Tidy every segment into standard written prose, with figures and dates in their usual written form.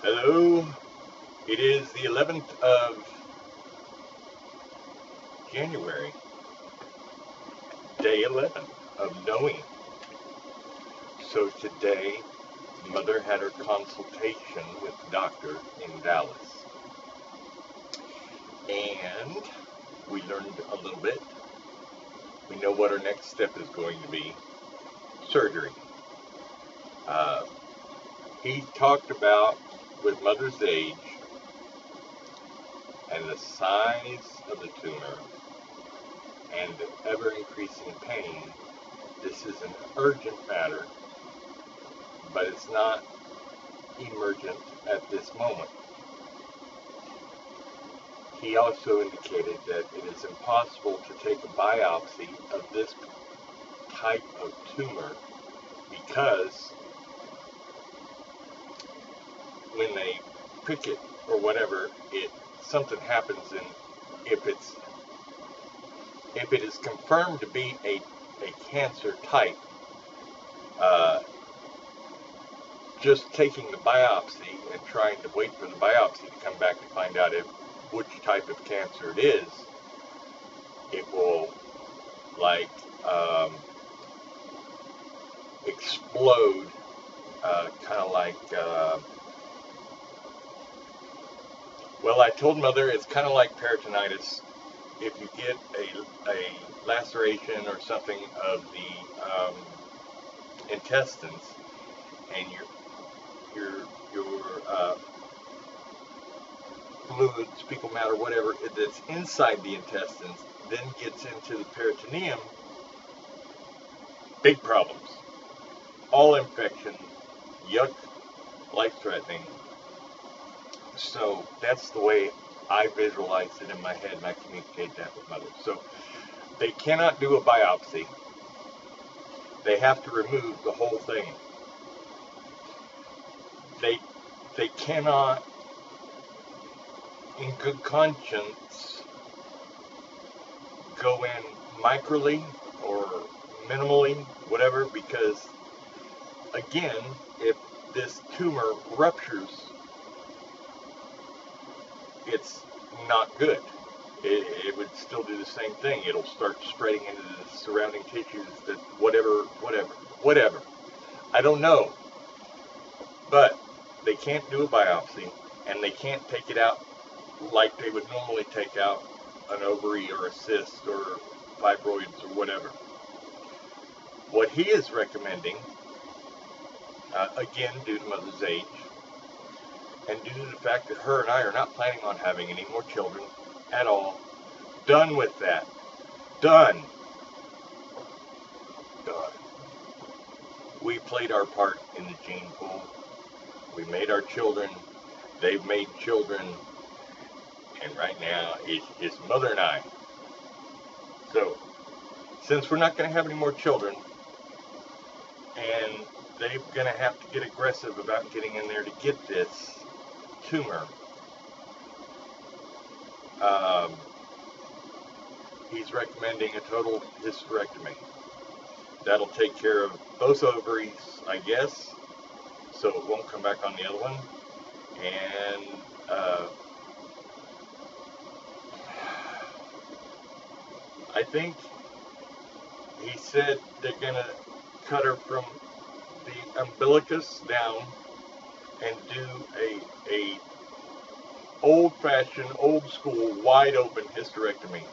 Hello, it is the 11th of January, day 11 of knowing. So today, Mother had her consultation with the doctor in Dallas. And we learned a little bit. We know what our next step is going to be, surgery. He talked about, with Mother's age and the size of the tumor and the ever-increasing pain, this is an urgent matter, but it's not emergent at this moment. He also indicated that it is impossible to take a biopsy of this type of tumor because when they prick it or whatever, something happens, and if it is confirmed to be a cancer type, just taking the biopsy and trying to wait for the biopsy to come back to find out which type of cancer it is, it will explode, kind of like, well, I told Mother it's kind of like peritonitis. If you get a laceration or something of the intestines, and your fluids, fecal matter, whatever that's inside the intestines, then gets into the peritoneum, big problems. All infection, yuck, life-threatening. So that's the way I visualize it in my head, and I communicate that with Mother. So they cannot do a biopsy. They have to remove the whole thing. They cannot, in good conscience, go in micrally or minimally, whatever, because, again, if this tumor ruptures, it's not good. It would still do the same thing. It'll start spreading into the surrounding tissues, that whatever. I don't know. But they can't do a biopsy, and they can't take it out like they would normally take out an ovary or a cyst or fibroids or whatever. What he is recommending, again, due to Mother's age, and due to the fact that her and I are not planning on having any more children at all, done with that. Done. We played our part in the gene pool. We made our children. They've made children. And right now, it's just Mother and I. So, since we're not going to have any more children, and they're going to have to get aggressive about getting in there to get this tumor, he's recommending a total hysterectomy. That'll take care of both ovaries, I guess, so it won't come back on the other one. And I think he said they're going to cut her from the umbilicus down and do a old-fashioned, old-school, wide-open hysterectomy.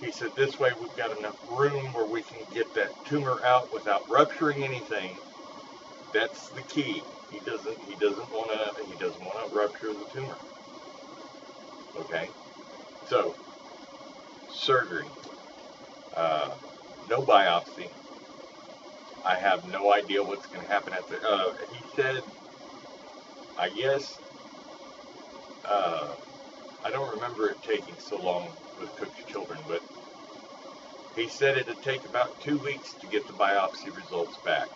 He said this way we've got enough room where we can get that tumor out without rupturing anything. That's the key. He doesn't want to rupture the tumor. Okay, so surgery, no biopsy. I have no idea what's going to happen at the. He said, I guess. I don't remember it taking so long with Cook's children, but he said it'd take about 2 weeks to get the biopsy results back.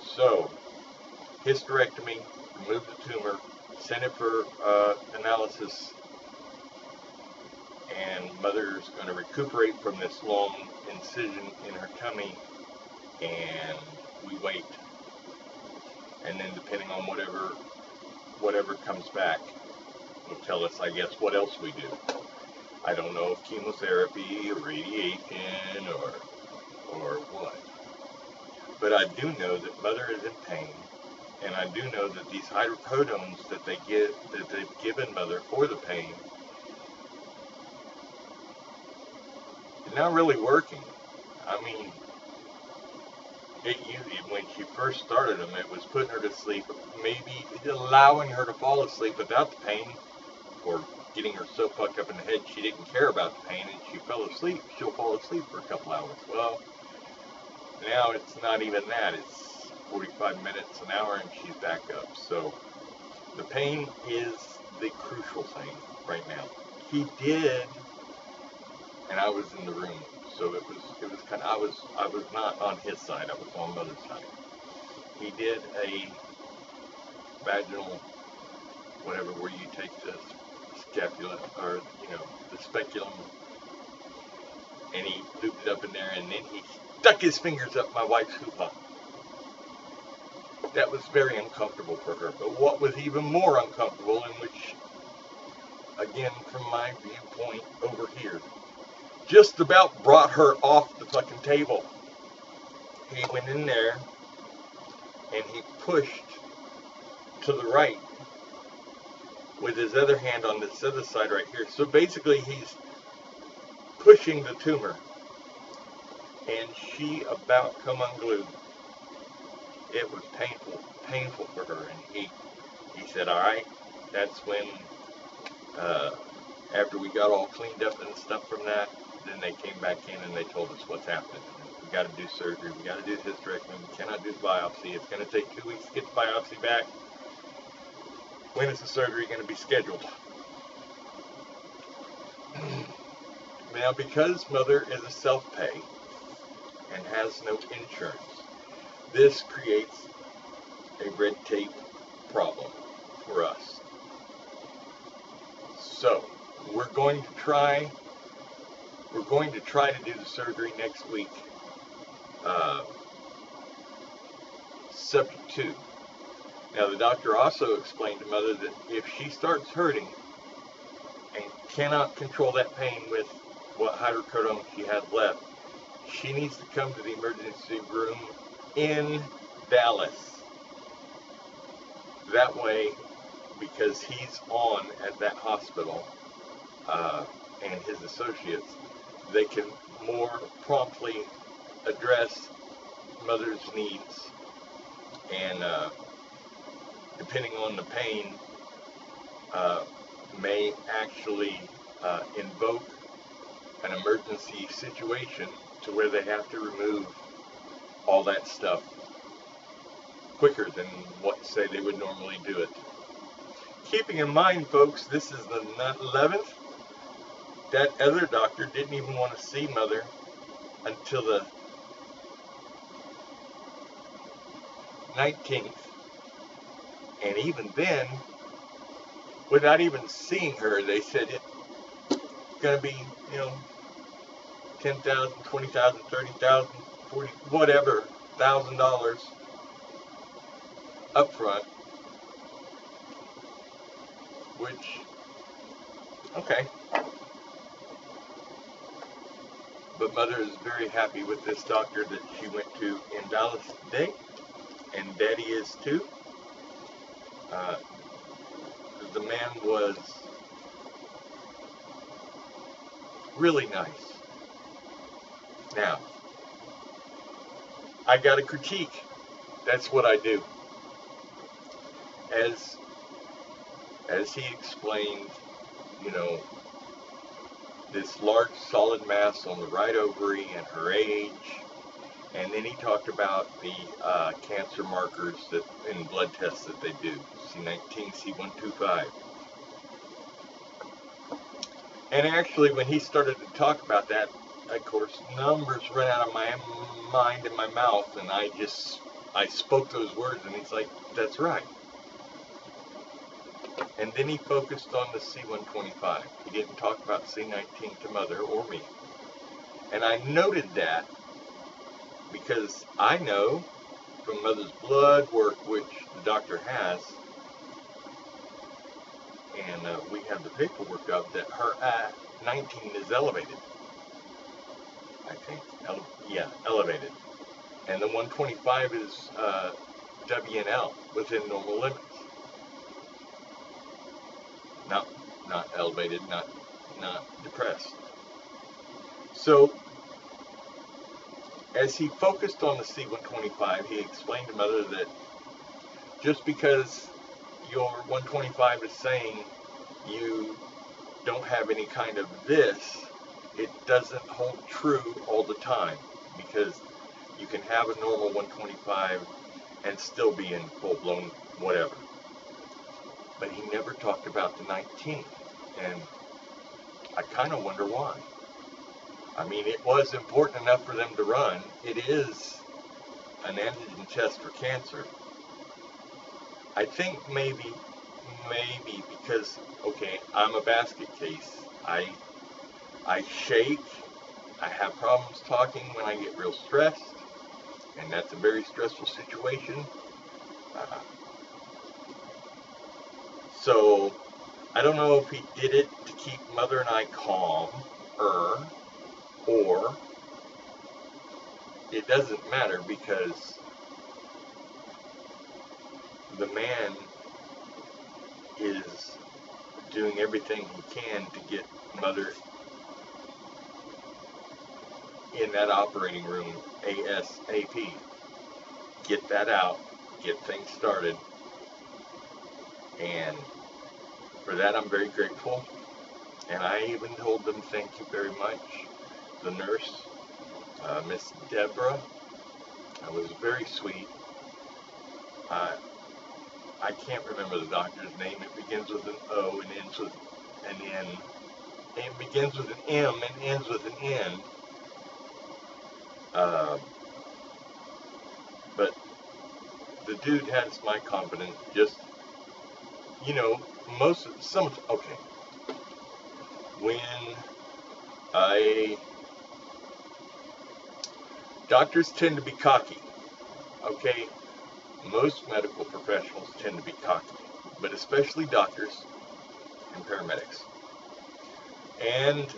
So, hysterectomy, remove the tumor, send it for analysis, and Mother's going to recuperate from this long incision in her tummy, and we wait. And then depending on whatever whatever comes back will tell us, I guess, what else we do. I don't know if chemotherapy or radiation or what. But I do know that mother is in pain, and I do know that these hydrocodones that they've given mother for the pain is not really working. I mean, when she first started them, it was putting her to sleep, maybe allowing her to fall asleep without the pain, or getting her so fucked up in the head she didn't care about the pain and she fell asleep. She'll fall asleep for a couple hours. Well, now it's not even that. It's 45 minutes, an hour, and she's back up. So the pain is the crucial thing right now. He did, and I was in the room, so it was kind of, I was not on his side. I was on mother's side. He did a vaginal, whatever, where you take the scapula, or the speculum, and he looped it up in there, and then he stuck his fingers up my wife's hoo-ha. That was very uncomfortable for her. But what was even more uncomfortable, and which, again, from my viewpoint over here, just about brought her off the fucking table. He went in there and he pushed to the right with his other hand on this other side right here. So basically he's pushing the tumor, and she about come unglued. It was painful for her, and he said, all right, that's when, after we got all cleaned up and stuff from that, then they came back in and they told us what's happening. We got to do surgery, we got to do hysterectomy, we cannot do the biopsy, it's going to take 2 weeks to get the biopsy back. When is the surgery going to be scheduled? Now, because mother is a self-pay and has no insurance, this creates a red tape problem for us. So, we're going to try to do the surgery next week, subject to. Now, the doctor also explained to mother that if she starts hurting and cannot control that pain with what hydrocodone she has left, she needs to come to the emergency room in Dallas. That way, because he's on at that hospital, and his associates, they can more promptly address mother's needs, and depending on the pain, may actually invoke an emergency situation to where they have to remove all that stuff quicker than what, say, they would normally do it. Keeping in mind, folks, this is the 11th. That other doctor didn't even want to see mother until the 19th. And even then, without even seeing her, they said it's going to be, $10,000, $20,000, $30,000, $40,000, whatever, $1,000 up front. Which, okay. But mother is very happy with this doctor that she went to in Dallas today, and daddy is too. The man was really nice. Now, I got a critique. That's what I do. As he explained, this large solid mass on the right ovary and her age, and then he talked about the cancer markers that in blood tests that they do, C19, C125. And actually, when he started to talk about that, of course, numbers ran out of my mind and my mouth, and I spoke those words, and he's like, that's right. And then he focused on the C125. He didn't talk about C19 to mother or me. And I noted that because I know from mother's blood work, which the doctor has, and we have the paperwork up that her 19 is elevated. I think, yeah, elevated, and the 125 is W&L, within normal limits. Not elevated, not depressed. So as he focused on the C125, he explained to Mother that just because your 125 is saying you don't have any kind of this, it doesn't hold true all the time, because you can have a normal 125 and still be in full-blown whatever. But he never talked about the 19, and I kind of wonder why. I mean, it was important enough for them to run. It is an antigen test for cancer. I think maybe because, okay, I'm a basket case. I shake. I have problems talking when I get real stressed, and that's a very stressful situation. So I don't know if he did it to keep Mother and I calm, or it doesn't matter, because the man is doing everything he can to get Mother in that operating room ASAP. Get that out, get things started, and for that I'm very grateful. And I even told them thank you very much. The nurse, Miss Deborah, was very sweet. I can't remember the doctor's name. It begins with an O and ends with an N. It begins with an M and ends with an N. But the dude has my confidence. Just, you know, okay. When doctors tend to be cocky, okay? Most medical professionals tend to be cocky, but especially doctors and paramedics. And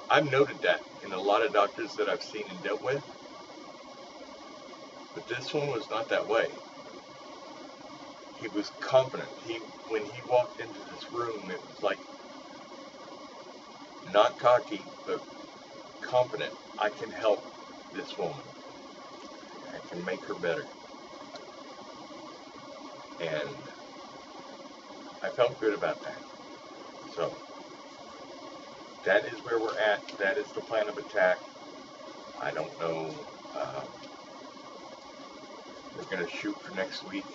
I've noted that in a lot of doctors that I've seen and dealt with, but this one was not that way. He was confident. When he walked into this room, it was like, not cocky, but confident. I can help this woman. I can make her better. And I felt good about that. So that is where we're at. That is the plan of attack. I don't know. We're going to shoot for next week,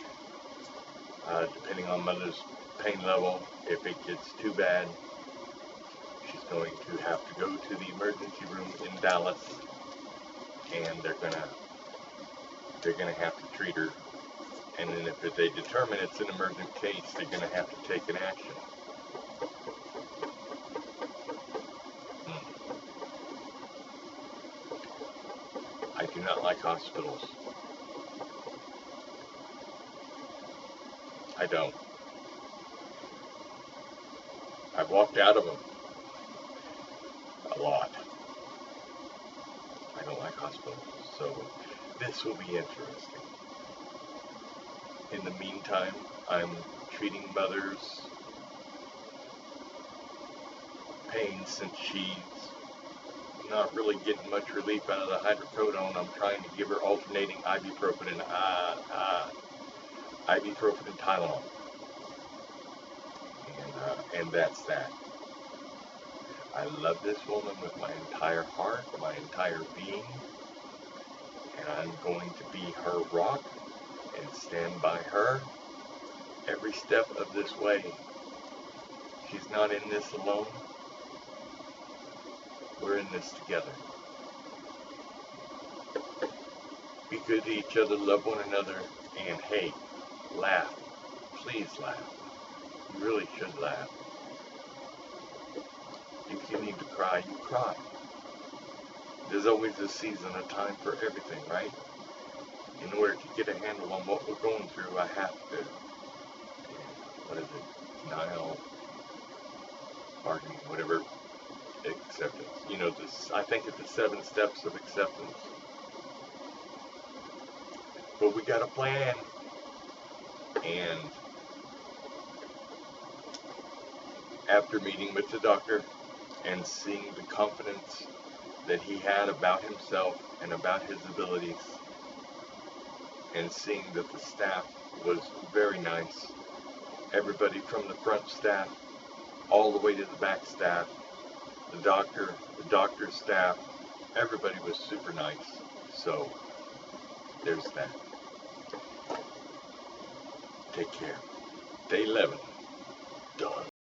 depending on Mother's pain level. If it gets too bad, she's going to have to go to the emergency room in Dallas, and they're gonna have to treat her. And then if they determine it's an emergent case, they're gonna have to take an action. I do not like hospitals. I don't. I've walked out of them a lot. I don't like hospitals, so this will be interesting. In the meantime, I'm treating Mother's pain since she's not really getting much relief out of the hydrocodone. I'm trying to give her alternating ibuprofen and Tylenol. And that's that. I love this woman with my entire heart, my entire being, and I'm going to be her rock and stand by her every step of this way. She's not in this alone. We're in this together. Be good to each other, love one another, and hey, laugh. Please laugh. You really should laugh. If you need to cry, you cry. There's always a season, a time for everything, right? In order to get a handle on what we're going through, I have to, what is it? denial, bargaining, whatever, acceptance. You know, this, I think it's the 7 steps of acceptance. But we got a plan. And after meeting with the doctor and seeing the confidence that he had about himself and about his abilities, and seeing that the staff was very nice, everybody from the front staff all the way to the back staff, the doctor's staff, everybody was super nice. So there's that. Take care. Day 11. Done.